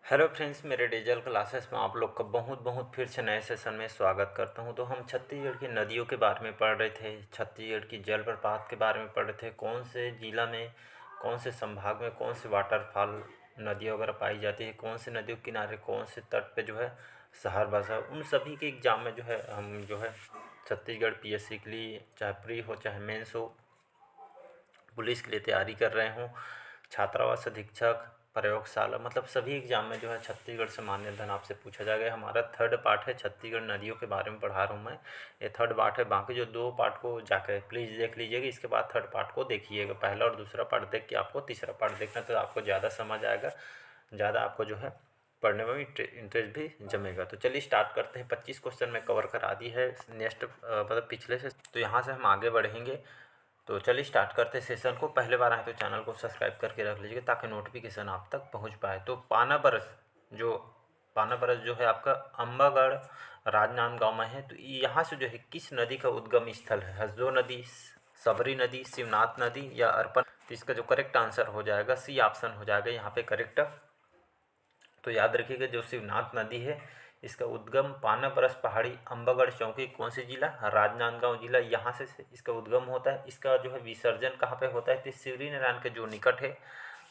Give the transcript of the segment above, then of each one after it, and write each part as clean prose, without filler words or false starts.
Hello friends, मेरे diesel classes में आप लोग का बहुत बहुत फिर से नए सेशन में स्वागत करता हूं। तो हम छत्तीसगढ़ की नदियों के बारे में पढ़ रहे थे, छत्तीसगढ़ की जलप्रपात के बारे में पढ़ रहे थे, कौन से ज़िला में, कौन से संभाग में कौन से वाटरफॉल नदियाँ वगैरह पाई जाती है, कौन से नदियों के किनारे कौन से तट पे जो है शहर बसा है। उन सभी के एग्ज़ाम में जो है हम जो है छत्तीसगढ़ पीएससी के लिए, चाहे प्री हो चाहे मेंस हो, पुलिस के लिए तैयारी कर रहे हों, छात्रावास अधीक्षक, प्रयोगशाला, मतलब सभी एग्जाम में जो है छत्तीसगढ़ से मान्य धन आपसे पूछा जाएगा। ये हमारा थर्ड पार्ट है, छत्तीसगढ़ नदियों के बारे में पढ़ा रहा हूँ मैं। ये थर्ड पार्ट है, बाकी जो दो पार्ट को जाकर प्लीज़ देख लीजिएगा, इसके बाद थर्ड पार्ट को देखिएगा। पहला और दूसरा पार्ट देख के आपको तीसरा पार्ट देखना, तो आपको ज़्यादा समझ आएगा, ज़्यादा आपको जो है पढ़ने में भी इंटरेस्ट भी जमेगा। तो चलिए स्टार्ट करते हैं। 25 क्वेश्चन में कवर करा दी है नेक्स्ट मतलब पिछले से, तो यहाँ से हम आगे बढ़ेंगे। तो चलिए स्टार्ट करते हैं सेशन को। पहले बार आए तो चैनल को सब्सक्राइब करके रख लीजिए ताकि नोटिफिकेशन आप तक पहुंच पाए। तो पाना बरस जो है आपका अम्बागढ़ राजनांदगांव में है। तो यहाँ से जो है किस नदी का उद्गम स्थल है? हसदो नदी, सबरी नदी, शिवनाथ नदी या अर्पण? तो इसका जो करेक्ट आंसर हो जाएगा सी ऑप्शन हो जाएगा यहाँ पे करेक्ट। तो याद रखिएगा, जो शिवनाथ नदी है इसका उद्गम पानाबरस पहाड़ी अम्बागढ़ चौकी, कौन सी जिला? राजनांदगांव जिला, यहाँ से इसका उद्गम होता है। इसका जो है विसर्जन कहाँ पे होता है? तो शिवरी नारायण के जो निकट है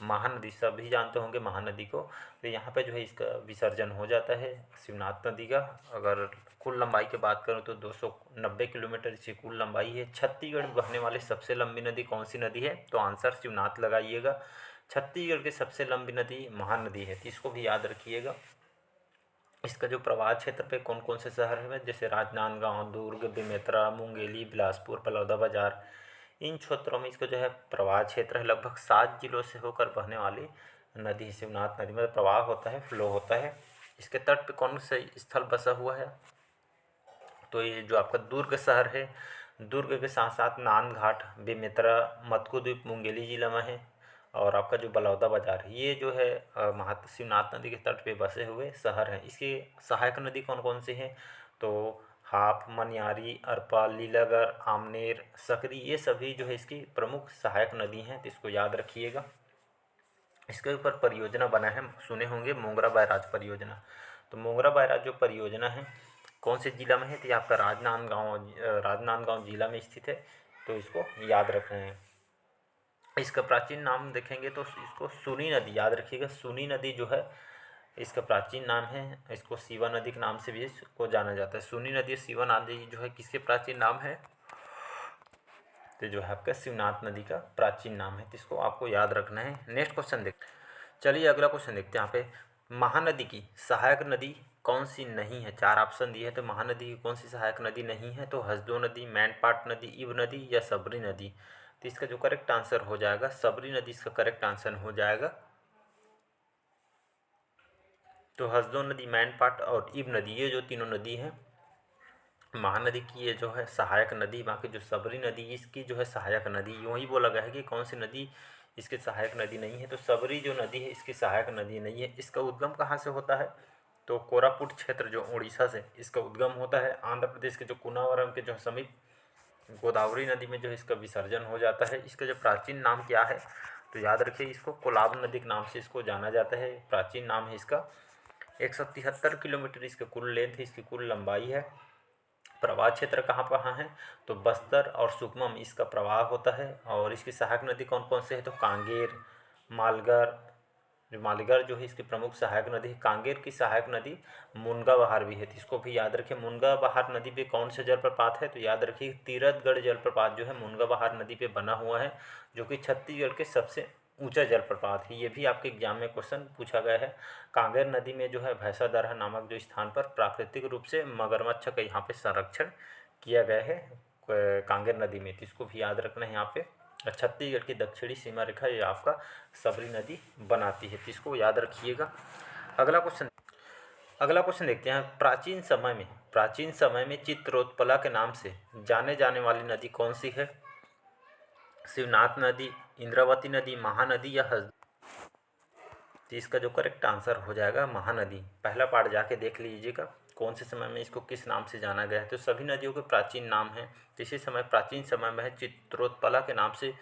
महानदी, सभी जानते होंगे महानदी को, तो यहाँ पे जो है इसका विसर्जन हो जाता है शिवनाथ नदी का। अगर कुल लंबाई की बात करूँ तो 290 किलोमीटर इसकी कुल लंबाई है। छत्तीसगढ़ में बहने वाली सबसे लंबी नदी कौन सी नदी है? तो आंसर शिवनाथ लगाइएगा। छत्तीसगढ़ की सबसे लंबी नदी महानदी है, तो इसको भी याद रखिएगा। इसका जो प्रवाह क्षेत्र पे कौन कौन से शहर हैं, जैसे राजनांदगांव, दुर्ग, बेमेतरा, मुंगेली, बिलासपुर, बलौदाबाजार, इन क्षेत्रों में इसका जो है प्रवाह क्षेत्र है। लगभग 7 जिलों से होकर बहने वाली नदी शिवनाथ नदी, मतलब प्रवाह होता है, फ्लो होता है। इसके तट पे कौन सा स्थल बसा हुआ है? तो ये जो आपका दुर्ग शहर है, दुर्ग के साथ साथ नांदघाट, बेमेतरा, मतकूद्वीप मुंगेली जिला में है। और आपका जो बलौदा बाजार है ये जो है शिवनाथ नदी के तट पे बसे हुए शहर हैं। इसकी सहायक नदी कौन कौन सी हैं? तो हाप, मनियारी, अरपा, लीलागढ़, आमनेर, सकरी, ये सभी जो है इसकी प्रमुख सहायक नदी हैं, तो इसको याद रखिएगा। इसके ऊपर परियोजना बना है, सुने होंगे मोंगरा बैराज परियोजना। तो मोंगरा बैराज जो परियोजना है कौन से जिला में है? तो ये आपका राजनांदगांव जिला में स्थित है, तो इसको याद रखना है। इसका प्राचीन नाम देखेंगे तो इसको सूनी नदी, याद रखिएगा, सूनी नदी जो है इसका प्राचीन नाम है। इसको शिवा नदी के नाम से भी इसको जाना जाता है। सूनी नदी और शिवा नदी जो है किसके प्राचीन नाम है? तो जो है आपका शिवनाथ नदी का प्राचीन नाम है, तो इसको आपको याद रखना है। नेक्स्ट क्वेश्चन देखते हैं। चलिए अगला क्वेश्चन देखते हैं। यहाँ पे महानदी की सहायक नदी कौन सी नहीं है? 4 ऑप्शन दिए हैं, तो महानदी की कौन सी सहायक नदी नहीं है? तो हसदो नदी, मैनपाट नदी, इब नदी या सबरी नदी? तो इसका जो करेक्ट आंसर हो जाएगा सबरी नदी, इसका करेक्ट आंसर हो जाएगा। तो हसदो नदी, मैनपाट और इब नदी, ये जो तीनों नदी हैं महानदी की, ये जो है सहायक नदी। बाकी जो सबरी नदी इसकी जो है सहायक नदी, यूँ ही बोला गया है कि कौन सी नदी इसकी सहायक नदी नहीं है। तो सबरी जो नदी है इसकी सहायक नदी नहीं है। इसका उद्गम कहाँ से होता है? तो कोरापुट क्षेत्र जो उड़ीसा से इसका उद्गम होता है। आंध्र प्रदेश के जो कुनावरम के जो समीप गोदावरी नदी में जो है इसका विसर्जन हो जाता है। इसका जो प्राचीन नाम क्या है? तो याद रखिए, इसको कोलाब नदी के नाम से इसको जाना जाता है, प्राचीन नाम है इसका। 173 किलोमीटर इसका कुल लेंथ है, इसकी कुल लंबाई है। प्रवाह क्षेत्र कहाँ है? तो बस्तर और सुकमा में इसका प्रवाह होता है। और इसकी सहायक नदी कौन कौन से है? तो कांगेर, मालगढ़, जो मालगढ़ जो है इसकी प्रमुख सहायक नदी है। कांगेर की सहायक नदी मुनगा बहार भी है, तो इसको भी याद रखिए। मुनगा बहार नदी पे कौन सा जलप्रपात है? तो याद रखिए तीरथगढ़ जलप्रपात जो है मुनगा बहार नदी पे बना हुआ है, जो कि छत्तीसगढ़ के सबसे ऊंचा जलप्रपात है। ये भी आपके एग्जाम में क्वेश्चन पूछा गया है। कांगेर नदी में जो है भैंसादरहा नामक जो स्थान पर प्राकृतिक रूप से मगरमच्छ का यहाँ पे संरक्षण किया गया है कांगेर नदी में, तो इसको भी याद रखना है। यहाँ पे छत्तीसगढ़ की दक्षिणी सीमा रेखा ये आपका सबरी नदी बनाती है, तो इसको याद रखिएगा। अगला क्वेश्चन देखते हैं। प्राचीन समय में चित्रोत्पला के नाम से जाने जाने वाली नदी कौन सी है? शिवनाथ नदी, इंद्रावती नदी, महानदी या हस? तो इसका जो करेक्ट आंसर हो जाएगा महानदी। पहला पार्ट जाके देख लीजिएगा, कौन से समय में इसको किस नाम से जाना गया है। तो सभी नदियों के प्राचीन नाम हैं। तो इसी समय प्राचीन समय में है चित्रोत्पला के नाम से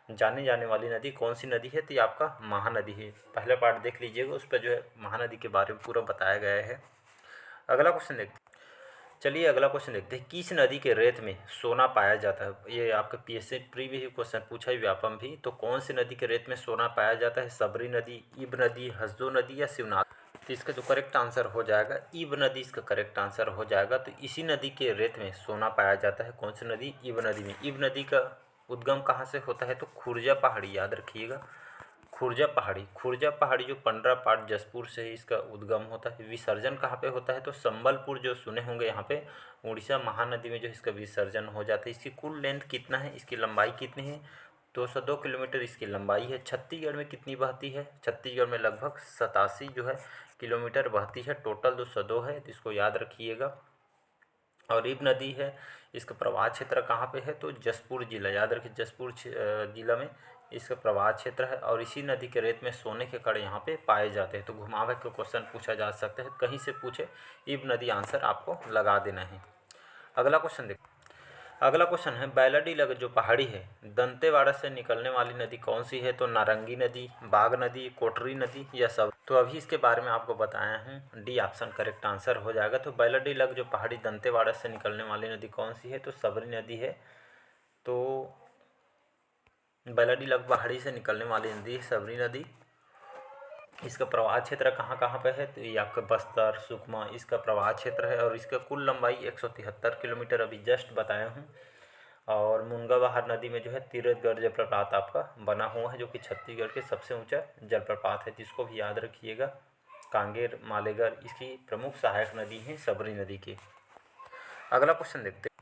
जाने जाने वाली नदी कौन सी नदी है, तो ये आपका महानदी है। पहला पार्ट देख लीजिएगा, उस पर जो है महानदी के बारे में पूरा बताया गया है। अगला क्वेश्चन देखते हैं। चलिए अगला क्वेश्चन देखते हैं। किस नदी के रेत में सोना पाया जाता है? ये आपका पीएससी प्रीवियस क्वेश्चन पूछा है व्यापम भी। तो कौन सी नदी के रेत में सोना पाया जाता है? सबरी नदी, इब नदी, हसदो नदी या शिवनाथ? तो इसका जो करेक्ट आंसर हो जाएगा इब नदी, इसका करेक्ट आंसर हो जाएगा। तो इसी नदी के रेत में सोना पाया जाता है। कौन सी नदी? इब नदी में। इब नदी का उद्गम कहाँ से होता है? तो खुर्जा पहाड़ी, याद रखिएगा, खुर्जा पहाड़ी। खुर्जा पहाड़ी जो पंडरापाट जसपुर से ही इसका उद्गम होता है। विसर्जन कहाँ पे होता है? तो संबलपुर, जो सुने होंगे यहाँ पे, उड़ीसा महानदी में जो इसका विसर्जन हो जाता है। इसकी कुल लेंथ कितना है? इसकी लंबाई कितनी है? 202 किलोमीटर इसकी लंबाई है। छत्तीसगढ़ में कितनी बहती है? छत्तीसगढ़ में लगभग 87 जो है किलोमीटर बहती है। टोटल 202 है, तो इसको याद रखिएगा। और इब नदी है, इसका प्रवाह क्षेत्र कहाँ पे है? तो जसपुर जिला, याद रखिए, जसपुर जिला में इसका प्रवाह क्षेत्र है। और इसी नदी के रेत में सोने के कण यहाँ पे पाए जाते हैं। तो घुमावे के क्वेश्चन पूछा जा सकता है, कहीं से पूछे, इब नदी आंसर आपको लगा देना है। अगला क्वेश्चन देखते हैं। अगला क्वेश्चन है, बैलाडीला जो पहाड़ी है, दंतेवाड़ा से निकलने वाली नदी कौन सी है? तो नारंगी नदी, बाघ नदी, कोटरी नदी या सब? तो अभी इसके बारे में आपको बताया हूँ, डी ऑप्शन करेक्ट आंसर हो जाएगा। तो बैलाडीला जो पहाड़ी दंतेवाड़ा से निकलने वाली नदी कौन सी है? तो सबरी नदी है। तो बैलाडीला पहाड़ी से निकलने वाली नदी है सबरी नदी। इसका प्रवाह क्षेत्र कहाँ कहाँ पे है? तो ये आपका बस्तर, सुकमा इसका प्रवाह क्षेत्र है। और इसका कुल लंबाई 173 किलोमीटर अभी जस्ट बताया हूँ। और मुनगाबहार नदी में जो है तीरथगढ़ जलप्रपात आपका बना हुआ है, जो कि छत्तीसगढ़ के सबसे ऊंचा जलप्रपात है, जिसको भी याद रखिएगा। कांगेर, मालेगार इसकी प्रमुख सहायक नदी है सबरी नदी की। अगला क्वेश्चन देखते हैं।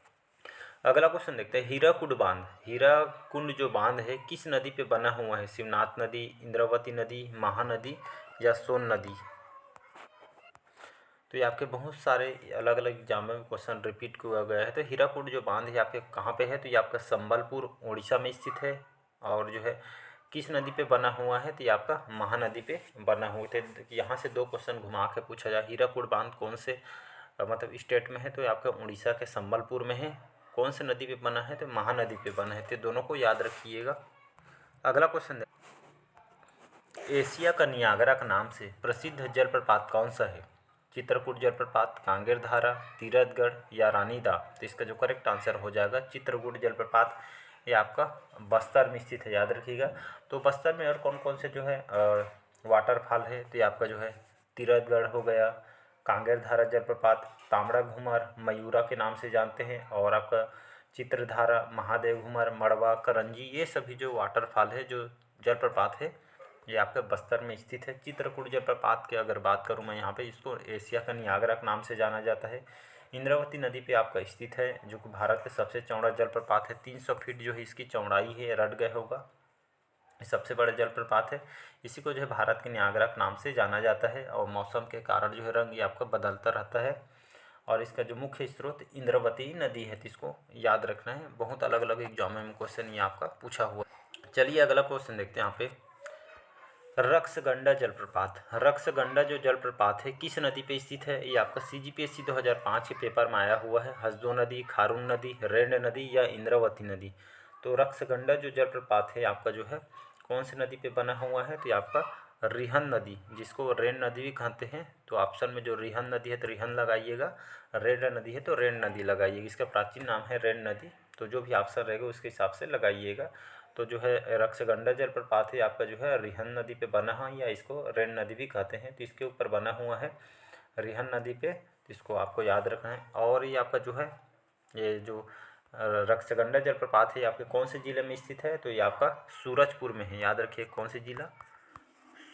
अगला क्वेश्चन देखते हैं, हीराकुंड बांध, हीराकुंड जो बांध है किस नदी पे बना हुआ है? शिवनाथ नदी, इंद्रावती नदी, महानदी या सोन नदी? तो ये आपके बहुत सारे अलग अलग एग्जाम में क्वेश्चन रिपीट किया गया है। तो हीराकुंड जो बांध है आपके कहाँ पे है? तो ये आपका संबलपुर उड़ीसा में स्थित है। और जो है किस नदी पे बना हुआ है? तो ये आपका महानदी पे बना हुआ है। यहाँ से दो क्वेश्चन घुमा के पूछा जाए, हीराकुंड बांध कौन से मतलब स्टेट में है? तो ये आपका उड़ीसा के संबलपुर में है। कौन से नदी पे बना है? तो महानदी पे बना है। तो दोनों को याद रखिएगा। अगला क्वेश्चन, एशिया का नियाग्रा के नाम से प्रसिद्ध जलप्रपात कौन सा है? चित्रकूट जलप्रपात, कांगेर धारा, तीरथगढ़ या रानीदा? तो इसका जो करेक्ट आंसर हो जाएगा चित्रकूट जलप्रपात। ये आपका बस्तर में स्थित है, याद रखिएगा। तो बस्तर में और कौन कौन से जो है वाटरफॉल है? तो ये आपका जो है तीरथगढ़ हो गया, कांगेर धारा जलप्रपात, तांबड़ा घूमर मयूरा के नाम से जानते हैं, और आपका चित्रधारा, महादेव घूमर, मड़वा, करंजी, ये सभी जो वाटरफॉल है, जो जलप्रपात है, ये आपके बस्तर में स्थित है। चित्रकूट जलप्रपात की अगर बात करूँ मैं यहाँ पे, इसको एशिया का नियाग्रा के नाम से जाना जाता है। इंद्रावती नदी पे आपका स्थित है, जो कि भारत के सबसे चौड़ा जलप्रपात है। 300 फीट जो है इसकी चौड़ाई है, रट गए होगा, सबसे बड़ा जलप्रपात है। इसी को जो है भारत के नियाग्रा के नाम से जाना जाता है। और मौसम के कारण जो है रंग ये आपका बदलता रहता है। और इसका जो मुख्य स्रोत इंद्रावती नदी है, तो इसको याद रखना है। बहुत अलग अलग एग्जाम में क्वेश्चन ये आपका पूछा हुआ। चलिए अगला क्वेश्चन देखते हैं यहाँ पे, रक्सगंडा जलप्रपात, रक्सगंडा जो जलप्रपात है किस नदी पे स्थित है? ये आपका CGPSC 2005 के पेपर में आया हुआ है। हसदो नदी, खारून नदी, रेंड नदी या इंद्रावती नदी? तो रक्सगंडा जो जलप्रपात है आपका जो है कौन सी नदी पे बना हुआ है? तो ये आपका रिहन नदी, जिसको रेंड नदी भी कहते हैं। तो ऑप्शन में जो रिहन नदी है तो रिहन लगाइएगा, रेंड नदी है तो रेंड नदी लगाइएगा। इसका प्राचीन नाम है रेंड नदी। तो जो भी ऑप्शन रहेगा उसके हिसाब से लगाइएगा। तो जो है रक्सगंडा जलप्रपात है आपका जो है रिहन नदी पे बना है, या इसको रेंड नदी भी कहते हैं। तो इसके ऊपर बना हुआ है रिहन नदी पे, तो इसको आपको याद रखना है। और ये आपका जो है ये जो रक्सगंडा जलप्रपात है आपके कौन से ज़िले में स्थित है? तो ये आपका सूरजपुर में है, याद रखिए कौन से ज़िला?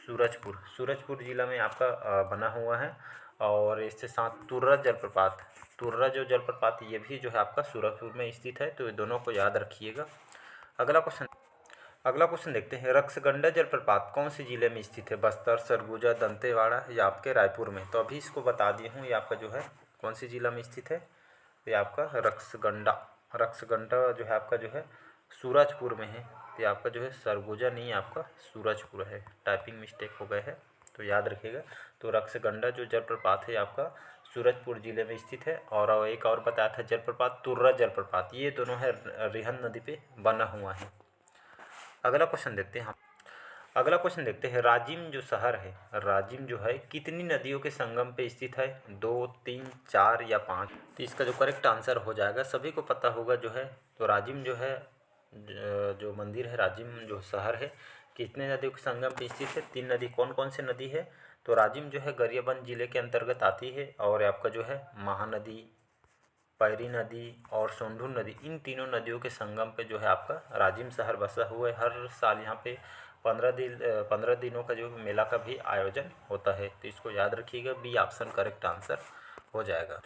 सूरजपुर, सूरजपुर ज़िला में आपका बना हुआ है। और इसके साथ तुर्रा जलप्रपात, तुर्रा जो जलप्रपात ये भी जो है आपका सूरजपुर में स्थित है। तो ये दोनों को याद रखिएगा। अगला क्वेश्चन देखते हैं, रक्सगंडा जलप्रपात कौन से ज़िले में स्थित है? बस्तर, सरगुजा, दंतेवाड़ा या आपके रायपुर में? तो अभी इसको बता दिया हूँ, ये आपका जो है कौन सी ज़िला में स्थित है? ये आपका रक्सगंडा, रक्सगंडा जो है आपका जो है सूरजपुर में है। ये आपका जो है सरगुजा नहीं, आपका सूरजपुर है, टाइपिंग मिस्टेक हो गए है, तो याद रखिएगा। तो रक्सगंडा जो जलप्रपात है आपका सूरजपुर ज़िले में स्थित है। और एक और बताया था जलप्रपात, तुर्रा जलप्रपात, ये दोनों है रिहन नदी पे बना हुआ है। अगला क्वेश्चन देखते हैं। अगला क्वेश्चन देखते हैं, राजिम जो शहर है, राजिम जो है कितनी नदियों के संगम पे स्थित है? 2, 3, 4 या 5? तो इसका जो करेक्ट आंसर हो जाएगा, सभी को पता होगा जो है, तो राजिम जो है जो मंदिर है, राजिम जो शहर है, कितने नदियों के संगम पे स्थित है? 3 नदी। कौन कौन सी नदी है? तो राजिम जो है गरियाबंद जिले के अंतर्गत आती है, और आपका जो है महानदी, पैरी नदी और सोंढूर नदी, इन तीनों नदियों के संगम पे जो है आपका राजिम शहर बसा हुआ है। हर साल यहाँ पे 15 दिनों का जो मेला का भी आयोजन होता है, तो इसको याद रखिएगा, बी ऑप्शन करेक्ट आंसर हो जाएगा।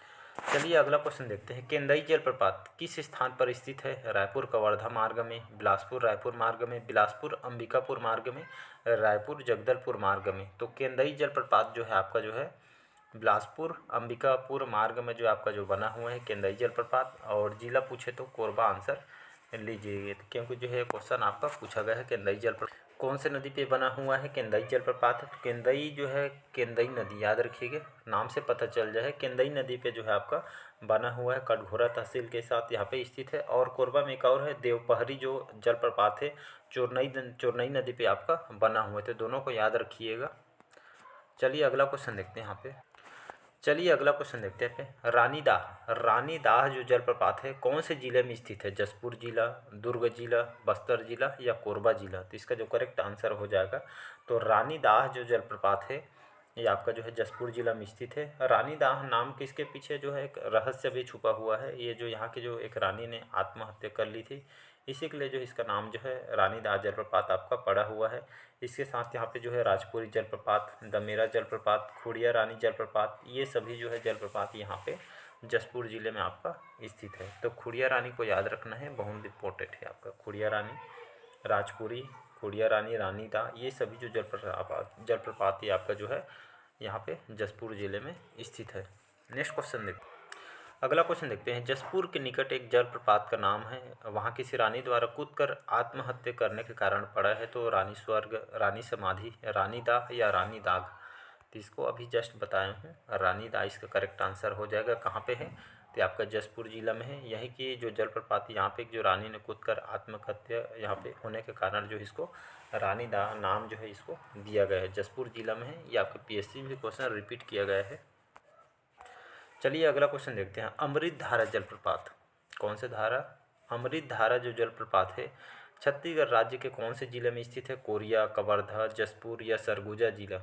चलिए अगला क्वेश्चन देखते हैं, केंदई जलप्रपात किस स्थान पर स्थित है? रायपुर कवर्धा मार्ग में, बिलासपुर रायपुर मार्ग में, बिलासपुर अंबिकापुर मार्ग में, रायपुर जगदलपुर मार्ग में। तो केंदई जलप्रपात जो है आपका जो है बिलासपुर अंबिकापुर मार्ग में जो आपका जो बना हुआ है केंदई जलप्रपात, और जिला पूछे तो कोरबा आंसर लीजिए, क्योंकि जो है क्वेश्चन आपका पूछा गया है केंदई जलप्रपात कौन से नदी पे बना हुआ है? केंदई जलप्रपात। केंदई जो है केंदई नदी, याद रखिएगा, नाम से पता चल जाए, केंदई नदी पे जो है आपका बना हुआ है, कटघोरा तहसील के साथ यहाँ पे स्थित है। और कोरबा में एक और है देवपहरी जो जलप्रपात है, चोरनई नदी पे आपका बना हुआ है, तो दोनों को याद रखिएगा। चलिए अगला क्वेश्चन देखते हैं यहाँ पे। चलिए अगला क्वेश्चन देखते हैं, रानीदाह जो जलप्रपात है कौन से जिले में स्थित है? जसपुर जिला, दुर्ग जिला, बस्तर जिला या कोरबा जिला? तो इसका जो करेक्ट आंसर हो जाएगा, तो रानीदाह जो जलप्रपात है ये आपका जो है जसपुर जिला में स्थित है। रानीदाह नाम किसके पीछे जो है एक रहस्य भी छुपा हुआ है, ये जो यहाँ की जो एक रानी ने आत्महत्या कर ली थी, इसी के लिए जो इसका नाम जो है रानीदाह जलप्रपात आपका पड़ा हुआ है। इसके साथ यहाँ पे जो है राजपुरी जलप्रपात, दमेरा जलप्रपात, खुड़िया रानी जलप्रपात, ये सभी जो है जलप्रपात यहाँ पे जसपुर जिले में आपका स्थित है। तो खुड़िया रानी को याद रखना है, बहुत इंपॉर्टेंट है आपका। खुड़िया रानी, राजपुरी, खुड़िया रानी, रानीदाह, ये सभी जो जलप्रपात ये आपका जो है यहाँ पे जसपुर जिले में स्थित है। नेक्स्ट क्वेश्चन देखते हैं। अगला क्वेश्चन देखते हैं, जसपुर के निकट एक जलप्रपात का नाम है, वहाँ किसी रानी द्वारा कूदकर आत्महत्या करने के कारण पड़ा है, तो रानी स्वर्ग, रानी समाधि, रानीदाह या रानी दाग? तो इसको अभी जस्ट बताया हूँ, रानीदाह इसका करेक्ट आंसर हो जाएगा। कहाँ पे है? तो आपका जसपुर जिला में है। यही की जो जलप्रपात यहाँ पे जो रानी ने कूदकर आत्महत्या यहाँ पे होने के कारण जो इसको रानीदाह नाम जो है इसको दिया गया है, जसपुर जिला में है। ये आपके पीएससी में क्वेश्चन रिपीट किया गया है। चलिए अगला क्वेश्चन देखते हैं, अमृत धारा जलप्रपात कौन से धारा? अमृत धारा जो जलप्रपात है छत्तीसगढ़ राज्य के कौन से जिले में स्थित है? कोरिया, कवर्धा, जसपुर या सरगुजा जिला?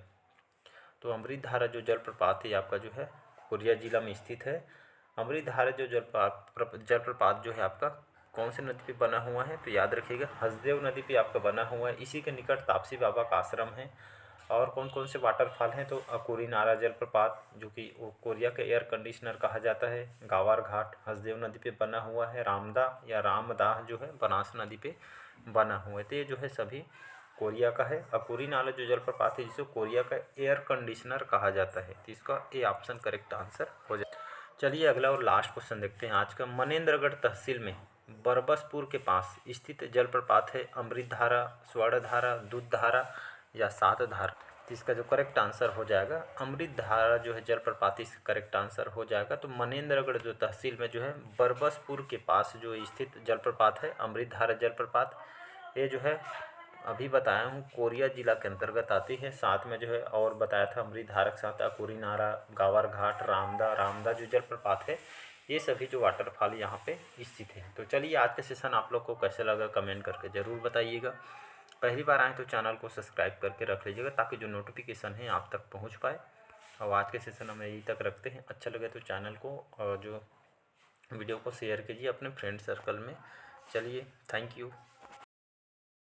तो अमृत धारा जो जलप्रपात है आपका जो है कोरिया जिला में स्थित है। अमृत धारा जो जलप्रपात जो है आपका कौन से नदी पे बना हुआ है? तो याद रखिएगा हसदेव नदी पे आपका बना हुआ है। इसी के निकट तापसी बाबा का आश्रम है। और कौन कौन से वाटरफॉल हैं? तो अकुरी नारा जलप्रपात जो कि कोरिया के एयर कंडीशनर कहा जाता है, गावार घाट हसदेव नदी पे बना हुआ है, रामदा या रामदाह जो है बनास नदी पे बना हुआ है। तो ये जो है सभी कोरिया का है। अकुरी नाला जो जलप्रपात है जिसे कोरिया का एयर कंडीशनर कहा जाता है, तो इसका ए ऑप्शन करेक्ट आंसर हो जाए। चलिए अगला और लास्ट क्वेश्चन देखते हैं आज का, मनेन्द्रगढ़ तहसील में बरबसपुर के पास स्थित जलप्रपात है अमृतधारा, स्वर्णधारा, दूधधारा या सातधारा? तो इसका जो करेक्ट आंसर हो जाएगा अमृतधारा जो है जलप्रपात, इसका करेक्ट आंसर हो जाएगा। तो मनेन्द्रगढ़ जो तहसील में जो है बरबसपुर के पास जो स्थित जलप्रपात है अमृतधारा जलप्रपात, ये जो है अभी बताया हूँ कोरिया जिला के अंतर्गत आती है। साथ में जो है और बताया था अमृतधारा के साथ अकुरी नारा, गावर घाट, रामदा जो जलप्रपात है, ये सभी जो वाटरफॉल यहाँ पे स्थित है। तो चलिए आज का सेशन आप लोग को कैसे लगा कमेंट करके ज़रूर बताइएगा। पहली बार आए तो चैनल को सब्सक्राइब करके रख लीजिएगा ताकि जो नोटिफिकेशन है आप तक पहुँच पाए। और आज के सेशन हम यहीं तक रखते हैं। अच्छा लगे तो चैनल को जो वीडियो को शेयर कीजिए अपने फ्रेंड सर्कल में। चलिए, थैंक यू।